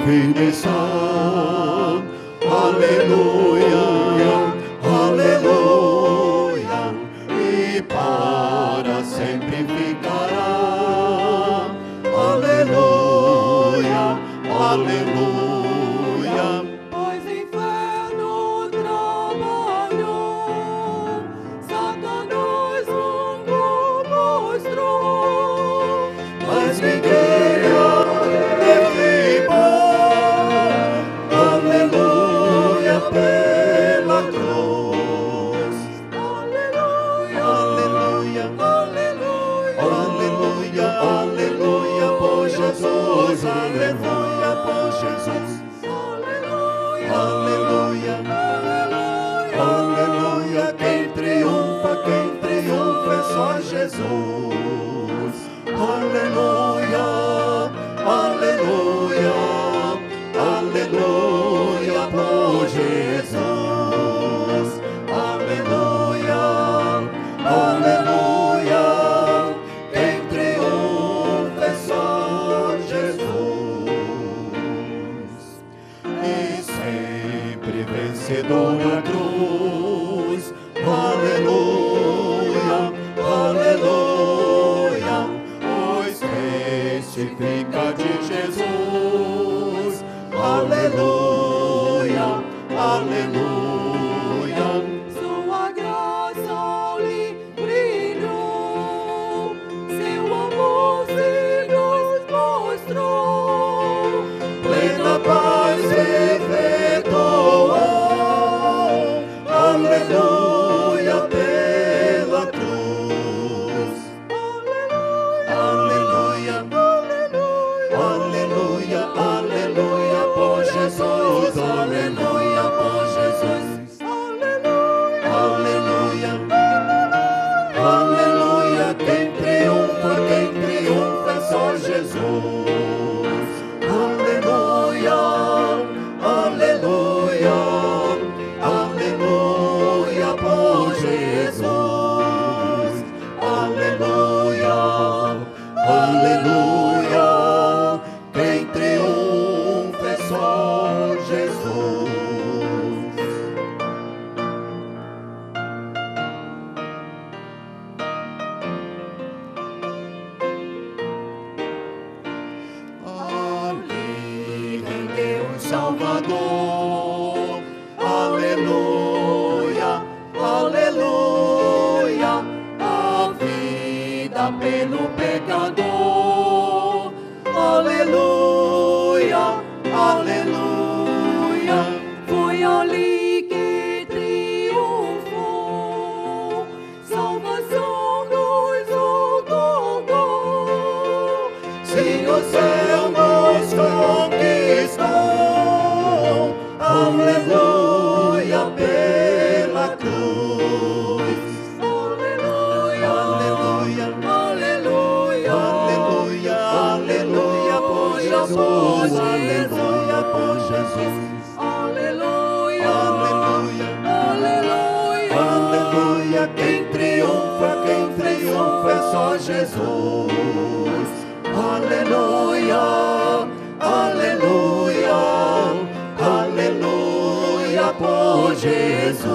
definição. Aleluia, aleluia, e para sempre ficará. Aleluia, aleluia. Pois o inferno trabalhou, Satanás nunca mostrou, Mas ninguém derribou. Aleluia, pela cruz. aleluia, Aleluia, aleluia, aleluia, aleluia, por Jesus. Aleluia, por Jesus. aleluia, Aleluia, aleluia, quem triunfa é só Jesus. Aleluia, aleluia, aleluia, por Jesus. Aleluia, aleluia, quem triunfa é só Jesus. E sempre vencedor na cruz. Aleluia, aleluia, pois testifica de Jesus. Aleluia, aleluia. sua graça lhe brilhou, seu amor se nos mostrou, Plena paz efetuou. Aleluia, pela cruz. Aleluia, aleluia, aleluia, por Jesus. Aleluia, por Jesus. Aleluia, aleluia, quem triunfa é só Jesus. Aleluia, aleluia, aleluia, por Jesus. Aleluia, aleluia, quem triunfa é só Jesus. Ali rendeu o Salvador. Aleluia, aleluia, a vida pelo pecador. Aleluia, aleluia, foi ali que triunfou, salvação nos otorgou. sim, o céu nos conquistou. Aleluia, pela cruz. Aleluia, Aleluia, aleluia, aleluia, aleluia, por Jesus. Aleluia, por Jesus. aleluia, Aleluia, aleluia, aleluia, quem triunfa é só Jesus. Aleluia, aleluia, aleluia, por Jesus.